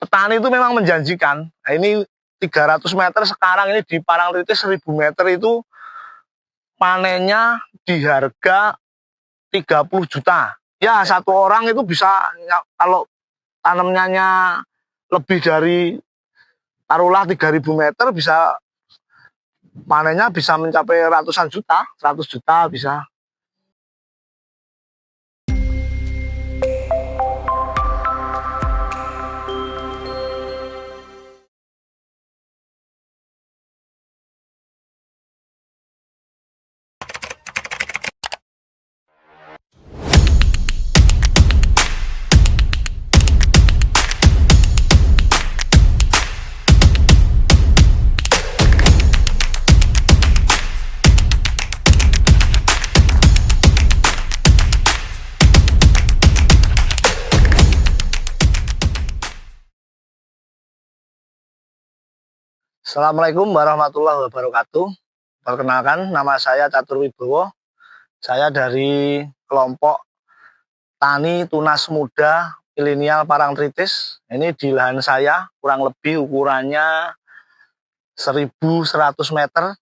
petani itu memang menjanjikan. Nah, ini 300 meter sekarang ini di Parangtritis 1000 meter itu panennya di harga 30 juta. Ya, satu orang itu bisa, kalau tanamnya lebih dari taruhlah 3000 meter, bisa panennya bisa mencapai ratusan juta, 100 juta bisa. Assalamualaikum warahmatullahi wabarakatuh. Perkenalkan, nama saya Catur Wibowo. Saya dari kelompok Tani Tunas Muda Milenial Parangtritis. Ini di lahan saya, kurang lebih ukurannya 1100 meter.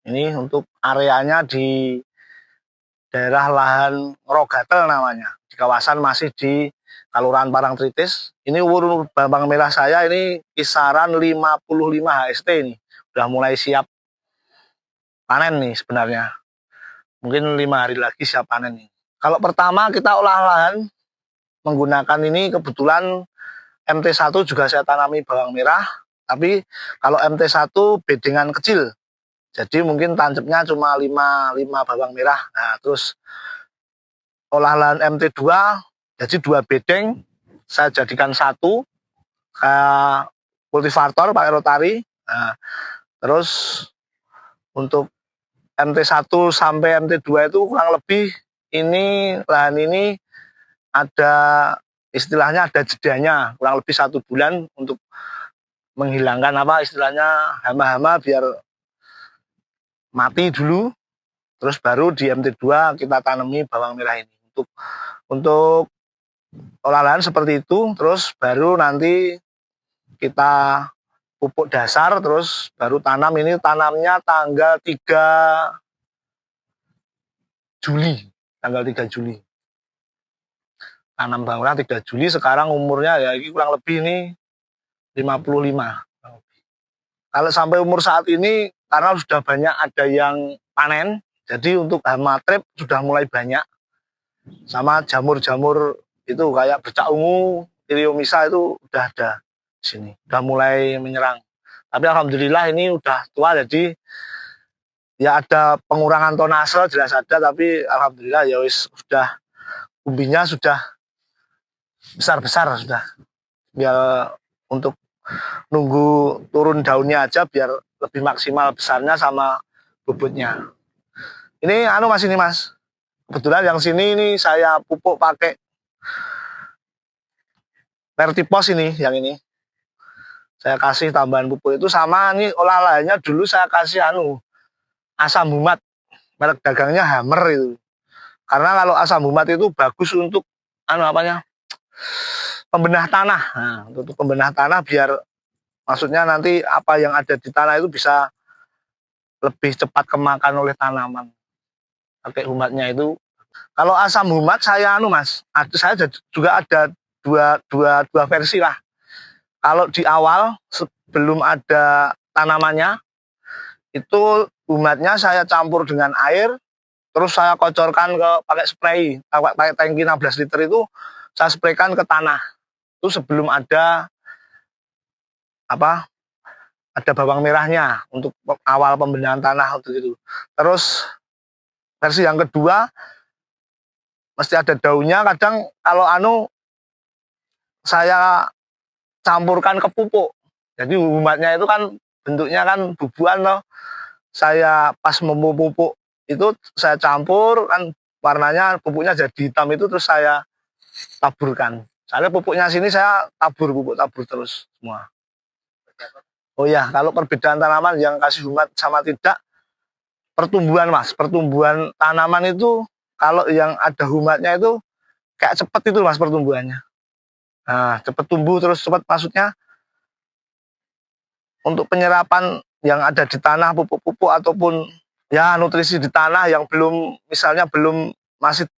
Ini untuk areanya di daerah lahan Rogatel namanya. Di kawasan masih di Kelurahan Parangtritis. Ini umur bawang merah saya ini kisaran 55 HST ini. Udah mulai siap panen nih sebenarnya. Mungkin 5 hari lagi siap panen nih. Kalau pertama kita olah lahan menggunakan ini, kebetulan MT1 juga saya tanami bawang merah. Tapi kalau MT1 bedengan kecil. Jadi mungkin tancapnya cuma 5 bawang merah. Nah, terus olah lahan MT2, jadi 2 bedeng saya jadikan 1 kultivator pakai rotari. Nah, terus untuk MT1 sampai MT2 itu kurang lebih ini lahan ini ada istilahnya ada jedanya kurang lebih 1 bulan untuk menghilangkan istilahnya hama-hama biar mati dulu. Terus baru di MT2 kita tanami bawang merah ini. Untuk olah lahan seperti itu, terus baru nanti kita pupuk dasar, terus baru tanam. Ini tanamnya tanggal 3 Juli. Tanggal 3 Juli. Tanam bawang merah 3 Juli, sekarang umurnya ya ini kurang lebih ini 55. Kalau sampai umur saat ini, karena sudah banyak ada yang panen, jadi untuk hama trip sudah mulai banyak. Sama jamur-jamur itu kayak bercak ungu, Iriomysa itu udah ada di sini, udah mulai menyerang. Tapi alhamdulillah ini udah tua, jadi ya ada pengurangan tonase jelas ada, tapi alhamdulillah ya wis sudah umbinya sudah besar-besar sudah. Biar untuk nunggu turun daunnya aja biar lebih maksimal besarnya sama bobotnya. Ini mas ini mas. Kebetulan yang sini ini saya pupuk pakai Vertipos ini, yang ini. Saya kasih tambahan pupuk itu sama ini olah lahannya dulu saya kasih asam humat. Merek dagangnya Hammer itu. Karena kalau asam humat itu bagus untuk pembenah tanah. Nah, untuk pembenah tanah biar maksudnya nanti apa yang ada di tanah itu bisa lebih cepat kemakan oleh tanaman. Pakai humatnya itu. Kalau asam humat saya mas, saya juga ada dua versi lah. Kalau di awal sebelum ada tanamannya itu humatnya saya campur dengan air, terus saya kocorkan pakai spray, pakai tangki 16 liter itu saya spraykan ke tanah. Itu sebelum ada ada bawang merahnya untuk awal pembenahan tanah untuk itu. Terus versi yang kedua mesti ada daunnya. Kadang kalau saya campurkan ke pupuk. Jadi humatnya itu kan bentuknya kan bubuan loh. Saya pas memupuk itu saya campur kan warnanya pupuknya jadi hitam itu, terus saya taburkan. Soalnya pupuknya sini saya pupuk tabur terus semua. Oh ya, kalau perbedaan tanaman yang kasih humat sama tidak, pertumbuhan mas, pertumbuhan tanaman itu kalau yang ada humatnya itu kayak cepet itu mas pertumbuhannya. Nah, cepat tumbuh terus cepat, maksudnya untuk penyerapan yang ada di tanah, pupuk-pupuk ataupun ya nutrisi di tanah yang belum, misalnya belum masih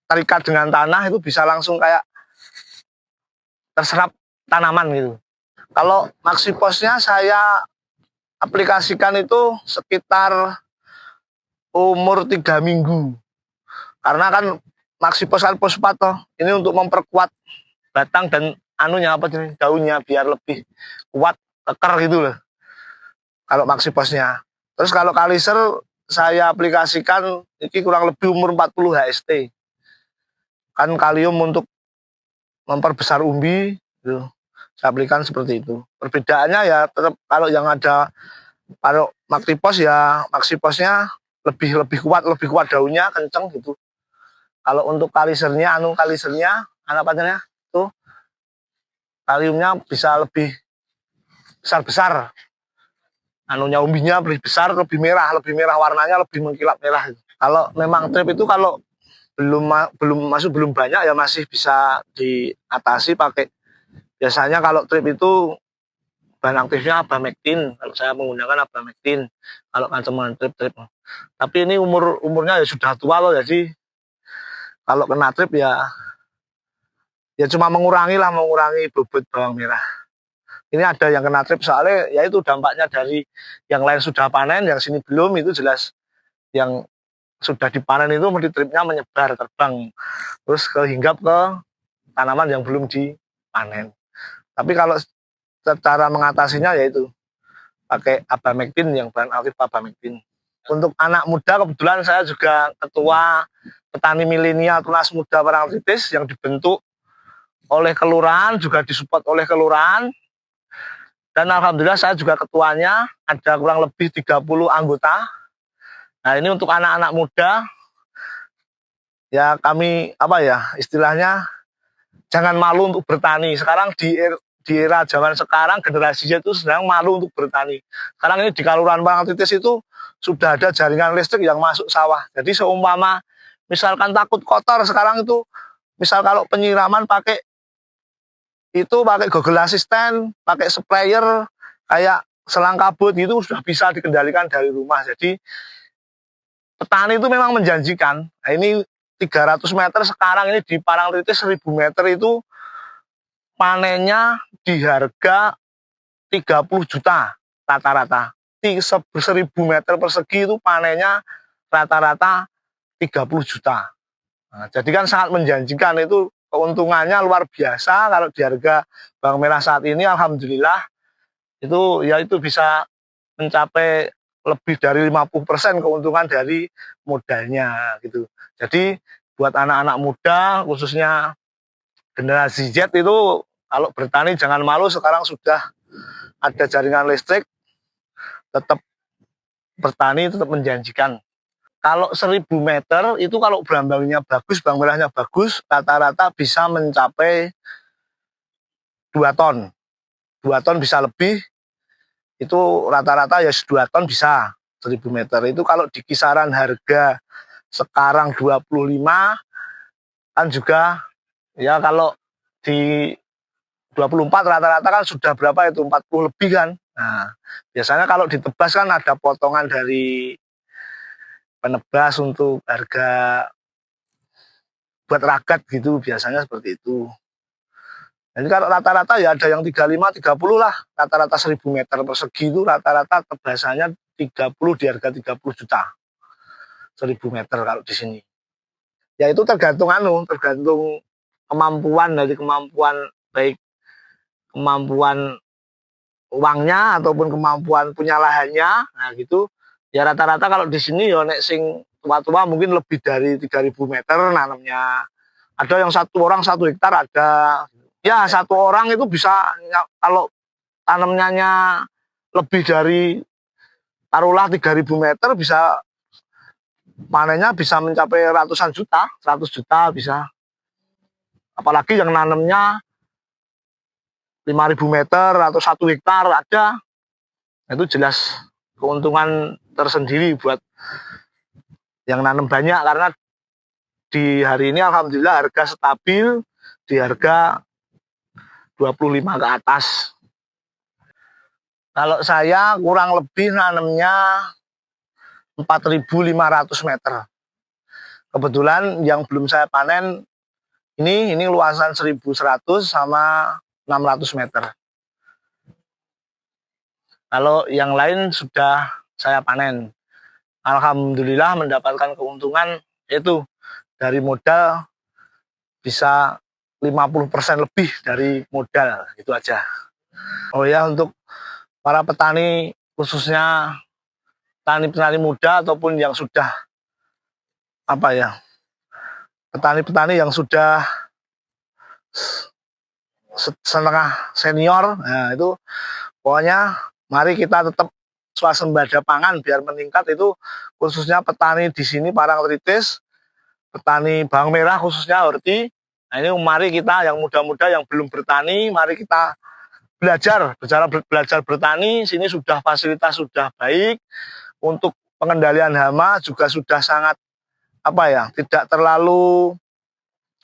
terikat dengan tanah, itu bisa langsung kayak terserap tanaman gitu. Kalau Maxiposnya saya aplikasikan itu sekitar umur 3 minggu. Karena kan Maxipos kan fosfat toh, ini untuk memperkuat batang dan anunya apa daunnya biar lebih kuat, keker gitu loh. Kalau Maxiposnya. Terus kalau Kaliser saya aplikasikan ini kurang lebih umur 40 HST. Kan kalium untuk memperbesar umbi gitu. Saya aplikasikan seperti itu. Perbedaannya ya tetap kalau yang ada, kalau Maxiposnya lebih kuat daunnya kenceng gitu. Kalau untuk kalisernya apa namanya tuh, kaliumnya bisa lebih besar anunya, umbinya lebih besar, lebih merah warnanya, lebih mengkilap merah. Kalau memang trip itu kalau belum banyak ya masih bisa diatasi pakai, biasanya kalau trip itu bahan aktifnya abamectin, kalau saya menggunakan abamectin kalau ancaman trip. Tapi ini umurnya ya sudah tua loh, jadi kalau kena trip ya cuma mengurangi bobot bawang merah. Ini ada yang kena trip soalnya ya itu dampaknya dari yang lain sudah panen, yang sini belum, itu jelas yang sudah dipanen itu tripnya menyebar terbang terus hinggap ke tanaman yang belum dipanen. Tapi kalau cara mengatasinya yaitu pakai abamectin, yang bahan aktif abamectin. Untuk anak muda kebetulan saya juga ketua petani milenial Tunas Muda Parangtritis yang dibentuk oleh kelurahan, juga disupport oleh kelurahan. Dan alhamdulillah saya juga ketuanya, ada kurang lebih 30 anggota. Nah, ini untuk anak-anak muda ya, kami apa ya istilahnya, jangan malu untuk bertani. Sekarang di era zaman sekarang generasi Z itu sedang malu untuk bertani. Sekarang ini di Kelurahan Parangtritis itu sudah ada jaringan listrik yang masuk sawah. Jadi seumpama misalkan takut kotor sekarang itu, misal kalau penyiraman pakai Google Assistant, pakai sprayer kayak selang kabut gitu sudah bisa dikendalikan dari rumah. Jadi petani itu memang menjanjikan. Nah, ini 300 meter sekarang ini di Parangtritis 1000 meter itu panennya di harga 30 juta rata-rata. 1000 meter persegi itu panennya rata-rata 30 juta. Nah, jadi kan sangat menjanjikan, itu keuntungannya luar biasa. Kalau di harga bawang merah saat ini alhamdulillah itu ya itu bisa mencapai lebih dari 50% keuntungan dari modalnya gitu. Jadi buat anak-anak muda khususnya generasi Z itu kalau bertani jangan malu, sekarang sudah ada jaringan listrik, tetap bertani tetap menjanjikan. Kalau 1000 meter itu kalau berambangnya bagus, bawang merahnya bagus, rata-rata bisa mencapai 2 ton. 2 ton bisa lebih, itu rata-rata ya 2 ton bisa 1000 meter. Itu kalau di kisaran harga sekarang 25 kan juga ya, kalau di 24 rata-rata kan sudah berapa itu, 40 lebih kan. Nah, biasanya kalau ditebas kan ada potongan dari penebas untuk harga buat ragat gitu, biasanya seperti itu. Jadi kalau rata-rata ya ada yang 35, 30 lah, rata-rata 1000 meter persegi itu rata-rata tebasannya 30 di harga 30 juta. 1000 meter kalau di sini. Ya itu tergantung kemampuan, dari kemampuan baik kemampuan uangnya ataupun kemampuan punya lahannya. Nah gitu. Ya rata-rata kalau di sini ya nek sing tua-tua mungkin lebih dari 3000 meter nanamnya. Ada yang satu orang 1 hektar ada. Ya satu orang itu bisa, kalau tanamnya lebih dari taruhlah 3000 meter, bisa panennya bisa mencapai ratusan juta, 100 juta bisa. Apalagi yang nanamnya 5000 meter atau 1 hektar ada. Itu jelas keuntungan tersendiri buat yang nanam banyak, karena di hari ini alhamdulillah harga stabil di harga 25 ke atas. Kalau saya kurang lebih nanemnya 4.500 meter. Kebetulan yang belum saya panen ini luasan 1.100 sama 600 meter. Kalau yang lain sudah saya panen. Alhamdulillah mendapatkan keuntungan itu dari modal bisa 50% lebih dari modal, itu aja. Oh ya, untuk para petani, khususnya petani-petani muda ataupun yang sudah petani-petani yang sudah setengah senior, nah itu pokoknya mari kita tetap swasembada pangan biar meningkat. Itu khususnya petani di sini Parangtritis, petani bawang merah khususnya horti. Nah ini mari kita yang muda-muda yang belum bertani, mari kita belajar bertani. Sini sudah fasilitas sudah baik, untuk pengendalian hama juga sudah sangat tidak terlalu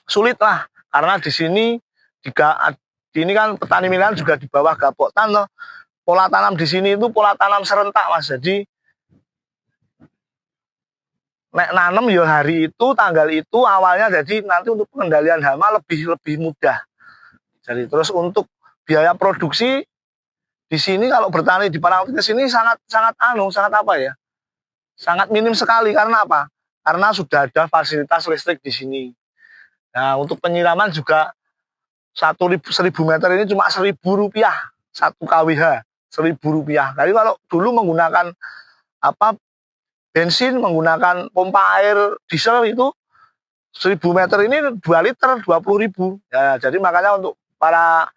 sulit lah, karena di sini ini kan petani milihan juga di bawah Gapoktan loh. Pola tanam di sini itu pola tanam serentak, Mas. Jadi nek nanem ya hari itu, tanggal itu awalnya, jadi nanti untuk pengendalian hama lebih mudah. Jadi terus untuk biaya produksi di sini kalau bertani di Parangtritis ini sangat minim sekali. Karena apa? Karena sudah ada fasilitas listrik di sini. Nah, untuk penyiraman juga 1.000 meter ini cuma Rp1.000 1 kWh, Rp1.000. Jadi kalau dulu menggunakan bensin, menggunakan pompa air diesel itu 1.000 meter ini 2 liter 20.000. Ya, jadi makanya untuk para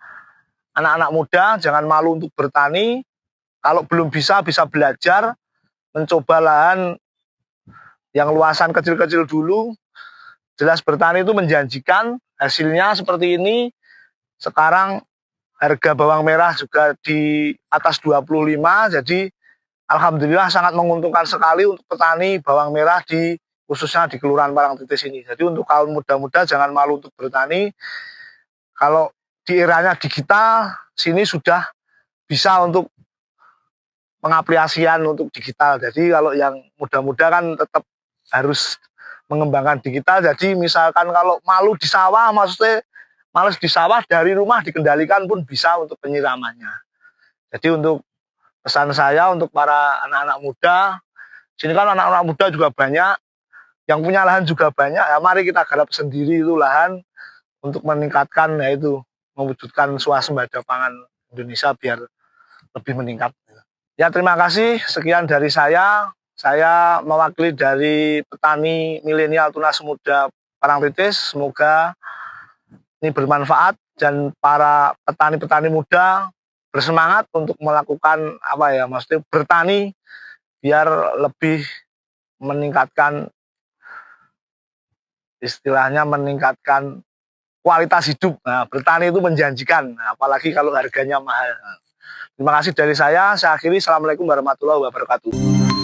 anak-anak muda jangan malu untuk bertani. Kalau belum bisa belajar, mencoba lahan yang luasan kecil-kecil dulu. Jelas bertani itu menjanjikan, hasilnya seperti ini. Sekarang harga bawang merah juga di atas 25, jadi alhamdulillah sangat menguntungkan sekali untuk petani bawang merah khususnya di Kelurahan Parangtritis ini. Jadi untuk kaum muda-muda jangan malu untuk bertani. Kalau di eranya digital, sini sudah bisa untuk pengaplikasian untuk digital. Jadi kalau yang muda-muda kan tetap harus mengembangkan digital. Jadi misalkan kalau males di sawah, dari rumah dikendalikan pun bisa untuk penyiramannya. Jadi untuk pesan saya untuk para anak-anak muda, sini kan anak-anak muda juga banyak, yang punya lahan juga banyak. Ya mari kita garap sendiri itu lahan untuk meningkatkan, yaitu mewujudkan swasembada pangan Indonesia biar lebih meningkat. Ya terima kasih, sekian dari saya. Saya mewakili dari petani milenial tunas muda Parangtritis. Semoga ini bermanfaat dan para petani-petani muda bersemangat untuk melakukan maksudnya bertani biar lebih meningkatkan, istilahnya meningkatkan kualitas hidup. Nah, bertani itu menjanjikan, apalagi kalau harganya mahal. Terima kasih dari saya akhiri. Assalamualaikum warahmatullahi wabarakatuh.